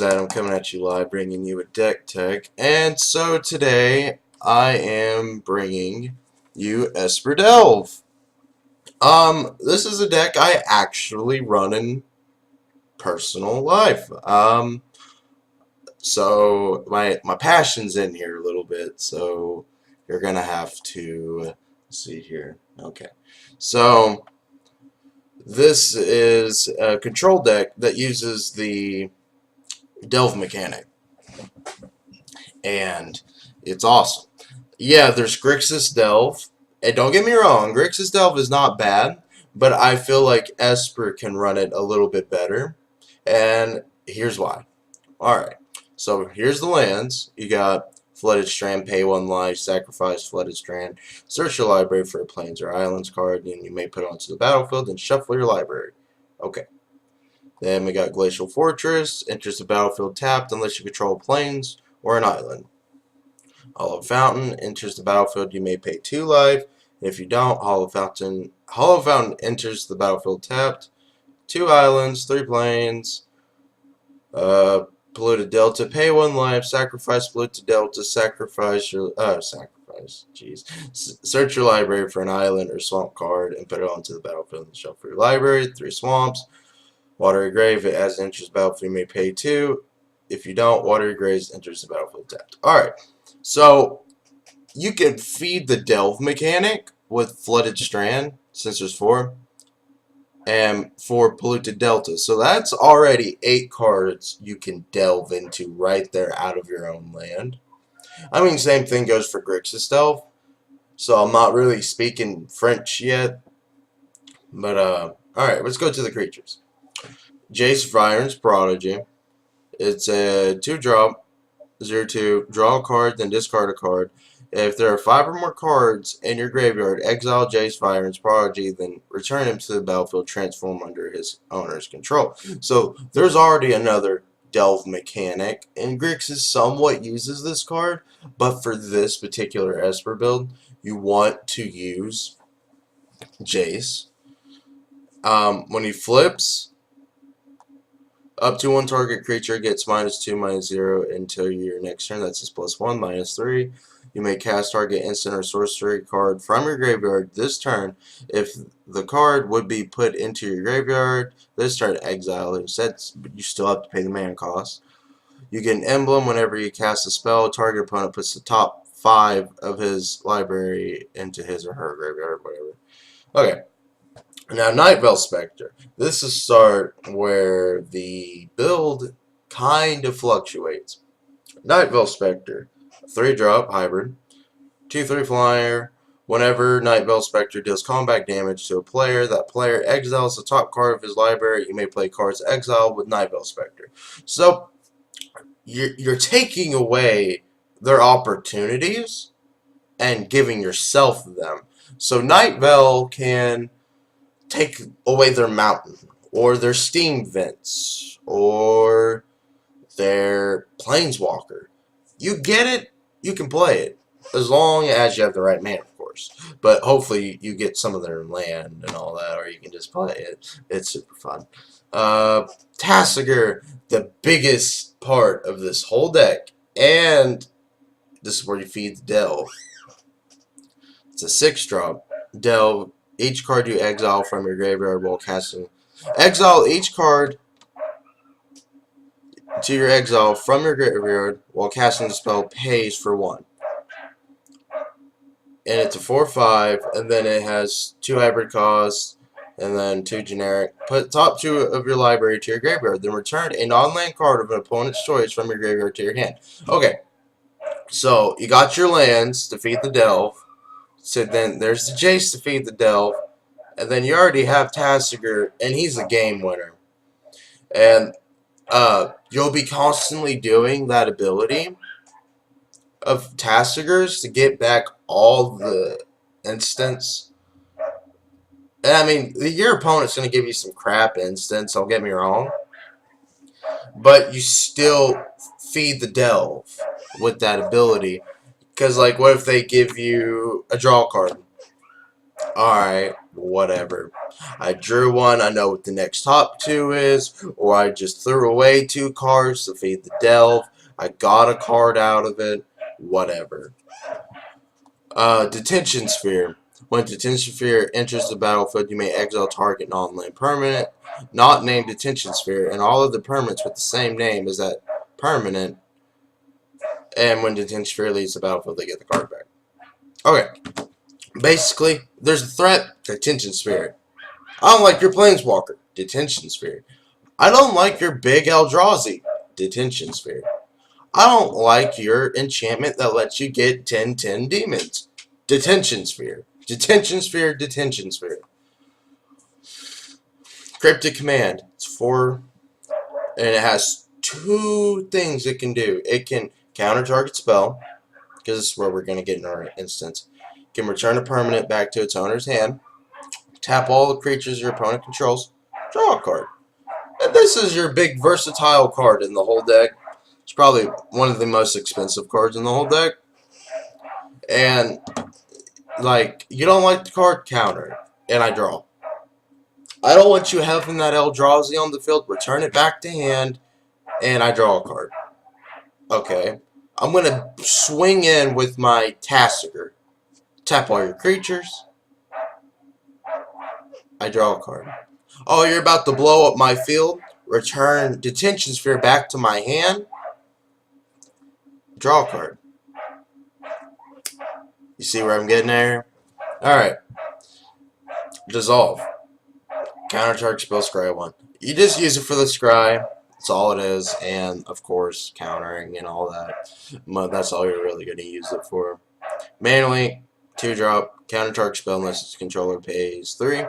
I'm coming at you live, bringing you a deck tech, and so today I am bringing you Esper Delve. This is a deck I actually run in personal life. So my passion's in here a little bit, so you're gonna have to see here. Okay, so this is a control deck that uses the Delve mechanic. And it's awesome. Yeah, there's Grixis Delve, and don't get me wrong, Grixis Delve is not bad, but I feel like Esper can run it a little bit better, and here's why. Alright, so here's the lands. You got Flooded Strand, pay 1 life, sacrifice Flooded Strand, search your library for a Plains or Islands card, and you may put it onto the battlefield and shuffle your library. Okay. Then we got Glacial Fortress, enters the battlefield tapped unless you control plains or an island. Hollow Fountain enters the battlefield, you may pay 2 life. If you don't, Hollow Fountain enters the battlefield tapped. 2 islands, 3 plains, Polluted Delta, pay 1 life, sacrifice Polluted Delta, search your library for an island or swamp card and put it onto the battlefield and shuffle your library. 3 swamps. Watery Grave, it as it enters the battlefield, you may pay 2. If you don't, Watery Grave enters the battlefield tapped. Alright, so you can feed the Delve mechanic with Flooded Strand, since there's 4, and 4 Polluted Delta. So that's already 8 cards you can delve into right there out of your own land. I mean, same thing goes for Grixis Delve. So I'm not really speaking French yet. But, alright, let's go to the creatures. Jace Vyron's Prodigy. It's a 2-drop, 0/2. Draw a card, then discard a card. If there are 5 or more cards in your graveyard, exile Jace Vyron's Prodigy, then return him to the battlefield, transform under his owner's control. So there's already another Delve mechanic, and Grixis somewhat uses this card, but for this particular Esper build, you want to use Jace. When he flips, up to 1 target creature gets -2, -0 until your next turn. That's his +1, -3. You may cast target instant or sorcery card from your graveyard this turn. If the card would be put into your graveyard, this turn exile it instead, but you still have to pay the mana cost. You get an emblem whenever you cast a spell. Target opponent puts the top 5 of his library into his or her graveyard, whatever. Okay. Now, Night Veil Spectre. This is start where the build kind of fluctuates. Night Veil Spectre, 3-drop hybrid, 2/3 flyer. Whenever Night Veil Spectre deals combat damage to a player, that player exiles the top card of his library. You may play cards exiled with Night Veil Spectre. So you're taking away their opportunities and giving yourself them. So Night Veil can take away their mountain, or their steam vents, or their planeswalker. You get it, you can play it, as long as you have the right mana, of course. But hopefully you get some of their land and all that, or you can just play it. It's super fun. Tasigur, the biggest part of this whole deck, and this is where you feed the Delve. It's a 6-drop. Delve. Each card you exile from your graveyard while casting. Exile each card to your exile from your graveyard while casting the spell pays for 1. And it's a 4/5, and then it has 2 hybrid costs, and then 2 generic. Put top 2 of your library to your graveyard, then return a non-land card of an opponent's choice from your graveyard to your hand. Okay, so you got your lands to feed the Delve. So then there's the Jace to feed the Delve. And then you already have Tasigur, and he's a game winner. And you'll be constantly doing that ability of Tasigur's to get back all the instants. And I mean, your opponent's going to give you some crap instants, don't get me wrong. But you still feed the Delve with that ability. Because, like, what if they give you a draw card? Alright, whatever. I drew one, I know what the next top two is, or I just threw away 2 cards to feed the delve. I got a card out of it, whatever. Detention Sphere. When Detention Sphere enters the battlefield, you may exile target non-land permanent, not named Detention Sphere, and all of the permanents with the same name as that permanent, and when Detention Sphere leaves the battlefield, they get the card back. Okay. Basically, there's a threat, Detention Sphere. I don't like your Planeswalker, Detention Sphere. I don't like your big Eldrazi, Detention Sphere. I don't like your enchantment that lets you get 10/10 demons, Detention Sphere. Detention Sphere, Detention Sphere. Cryptic Command. It's 4, and it has 2 things it can do. It can counter target spell, because this is where we're going to get in our instance. It can return a permanent back to its owner's hand. Tap all the creatures your opponent controls. Draw a card. And this is your big versatile card in the whole deck. It's probably one of the most expensive cards in the whole deck. And, like, you don't like the card, counter. And I draw. I don't want you having that Eldrazi on the field. Return it back to hand. And I draw a card. Okay. I'm going to swing in with my Tasigur. Tap all your creatures. I draw a card. Oh, you're about to blow up my field? Return Detention Sphere back to my hand. Draw a card. You see where I'm getting there? Alright. Dissolve. Counter target spell scry 1. You just use it for the scry. That's all it is. And, of course, countering and all that. But that's all you're really going to use it for. Manually, 2-drop. Counter target spell unless its controller pays 3.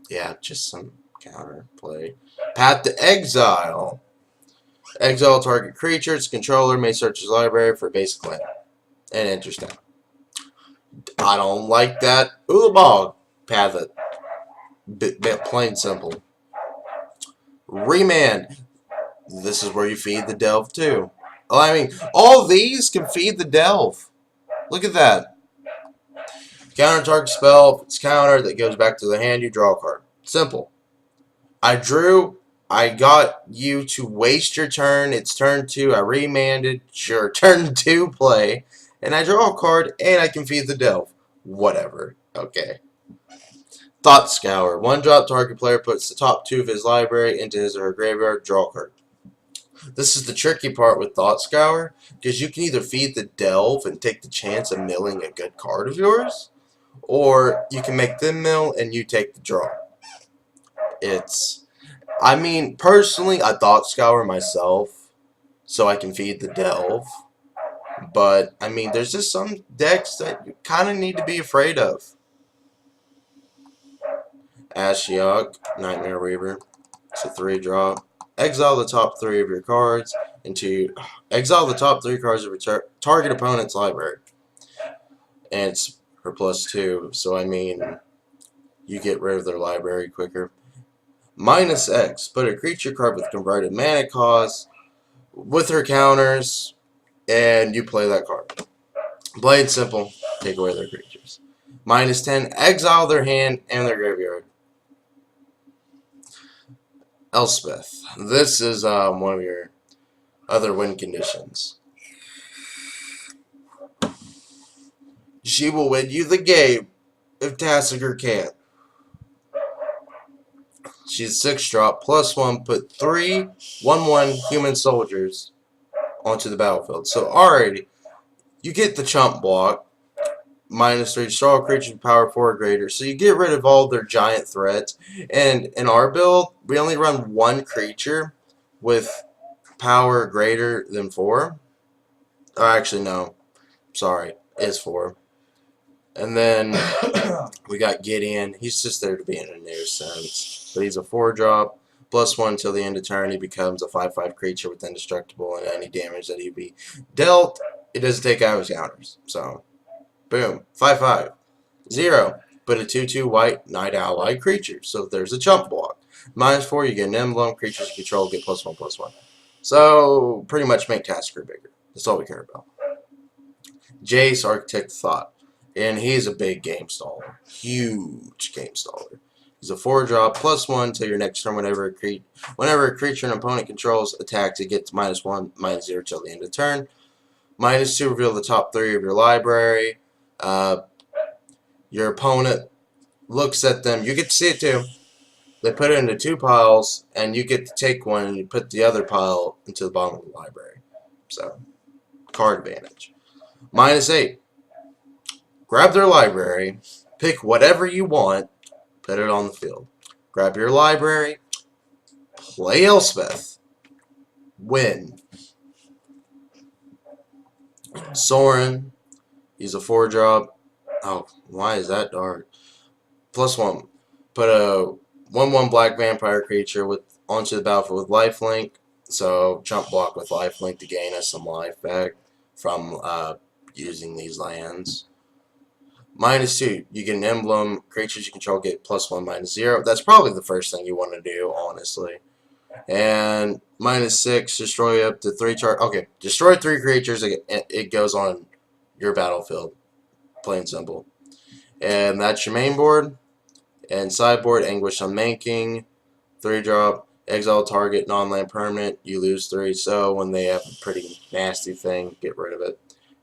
Yeah, just some counter play. Path to Exile. Exile target creature. Its controller may search his library for basic land. And enter step. I don't like that. Ulabog. Path it. Bit plain simple. Remand. This is where you feed the delve too. I mean, all these can feed the delve. Look at that. Counter target spell. If it's countered, that goes back to the hand. You draw a card. Simple. I drew. I got you to waste your turn. It's turn 2. I remanded. Sure, turn 2 play. And I draw a card, and I can feed the delve. Whatever. Okay. Thought Scour. 1-drop target player puts the top 2 of his library into his or her graveyard. Draw a card. This is the tricky part with Thought Scour, because you can either feed the delve and take the chance of milling a good card of yours, or you can make them mill and you take the draw. I mean, personally, I Thought Scour myself, so I can feed the delve. But, I mean, there's just some decks that you kind of need to be afraid of. Ashiok, Nightmare Weaver. It's a 3-drop. Exile the top 3 of your cards into... Exile the top 3 cards of your target opponent's library. And it's her +2, so I mean, you get rid of their library quicker. -X, put a creature card with converted mana cost with her counters, and you play that card. Plain simple, take away their creatures. -10, exile their hand and their graveyard. Elspeth, this is one of your other win conditions. She will win you the game if Tasigur can't. She's 6-drop, +1, put 3 1/1 human soldiers onto the battlefield. So already, you get the chump block, -3, destroy a creature with power 4 or greater. So you get rid of all their giant threats. And in our build, we only run 1 creature with power greater than 4. Oh, actually, no. Sorry, it's 4. And then we got Gideon. He's just there to be in a nuisance. But he's a 4-drop. +1 until the end of turn. He becomes a 5/5 creature with indestructible, and any damage that he be dealt, it doesn't take out his counters. So, boom. 5/5. 0. Put a 2/2 white Night Ally creature. So there's a chump block. -4, you get an emblem. Creatures you control get +1/+1. So, pretty much make Tasigur bigger. That's all we care about. Jace, Architect Thought. And he's a big game staller. Huge game staller. He's a 4-drop, +1 till your next turn. Whenever a creature an opponent controls attacks, it gets -1, -0 till the end of the turn. -2, reveal the top 3 of your library. Your opponent looks at them. You get to see it too. They put it into 2 piles, and you get to take one, and you put the other pile into the bottom of the library. So, card advantage. -8. Grab their library, pick whatever you want, put it on the field. Grab your library, play Elspeth, win. Soren, he's a 4-drop. Oh, why is that dark? +1. Put a 1/1 black vampire creature onto the battlefield with lifelink. So jump block with lifelink to gain us some life back from using these lands. -2, you get an emblem. Creatures you control get +1, -0. That's probably the first thing you want to do, honestly. And -6, destroy up to 3 charge. Okay, destroy 3 creatures. It goes on your battlefield. Plain simple. And that's your main board. And sideboard, Anguish Unmaking, 3-drop, exile target non-land permanent. You lose 3. So when they have a pretty nasty thing, get rid of it.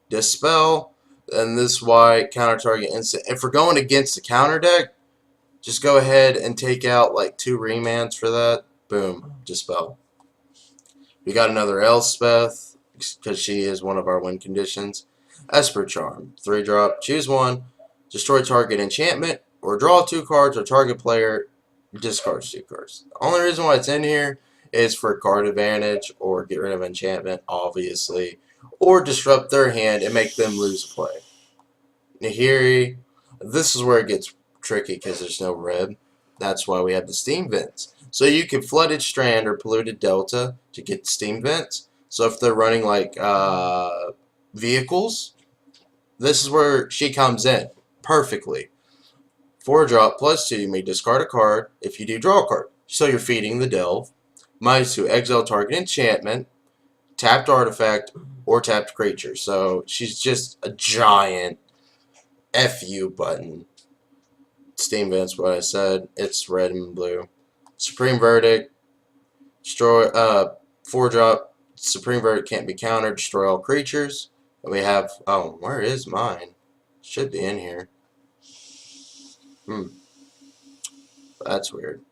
Dispel. And this white counter target instant. If we're going against the counter deck, just go ahead and take out like 2 remands for that. Boom, Dispel. We got another Elspeth because she is one of our win conditions. Esper Charm, 3-drop. Choose one. Destroy target enchantment or draw 2 cards, or target player discards 2 cards. The only reason why it's in here is for card advantage or get rid of enchantment, obviously. Or disrupt their hand and make them lose a play. Nahiri, this is where it gets tricky because there's no red. That's why we have the steam vents. So you can Flooded Strand or Polluted Delta to get steam vents. So if they're running like vehicles, this is where she comes in perfectly. 4-drop, +2, you may discard a card. If you do, draw a card. So you're feeding the Delve. -2, exile target enchantment, tapped artifact, or tapped creature. So she's just a giant FU button. Steam Vent's what I said. It's red and blue. Supreme Verdict. Destroy 4-drop. Supreme Verdict can't be countered. Destroy all creatures. And we have, oh, where is mine? Should be in here. That's weird.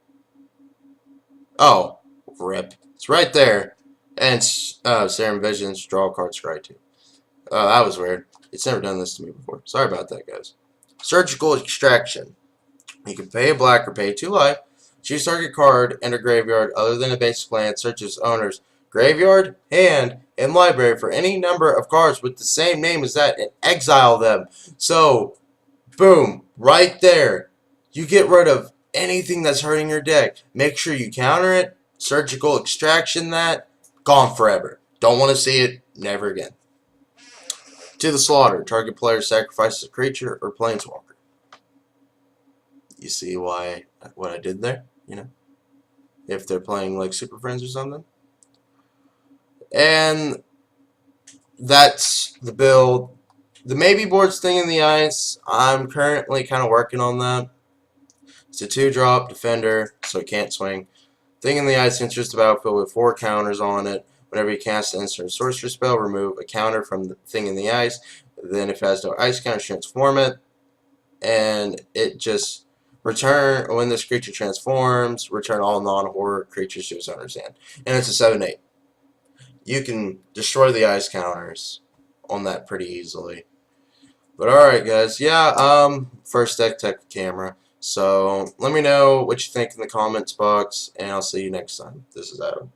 Oh, rip. It's right there. And Serum Visions, draw a card, scry 2. That was weird. It's never done this to me before. Sorry about that, guys. Surgical Extraction. You can pay a black or pay 2 life. Choose target card and a graveyard other than a basic land. Search its owner's graveyard, hand, and library for any number of cards with the same name as that and exile them. So, boom, right there. You get rid of anything that's hurting your deck. Make sure you counter it. Surgical Extraction that. Gone forever. Don't want to see it. Never again. To the Slaughter. Target player sacrifices a creature or planeswalker. You see what I did there? You know? If they're playing like Super Friends or something. And that's the build. The maybe board's Thing in the Ice. I'm currently kind of working on that. It's a 2-drop defender, so it can't swing. Thing in the Ice enters the battlefield with 4 counters on it. Whenever you cast an instant sorcery spell, remove a counter from the Thing in the Ice. Then if it has no ice counter, transform it. And it just return, when this creature transforms, return all non-horror creatures to its owner's hand. And it's a 7/8. You can destroy the ice counters on that pretty easily. But alright guys, yeah, first deck tech camera. So let me know what you think in the comments box, and I'll see you next time. This is Adam.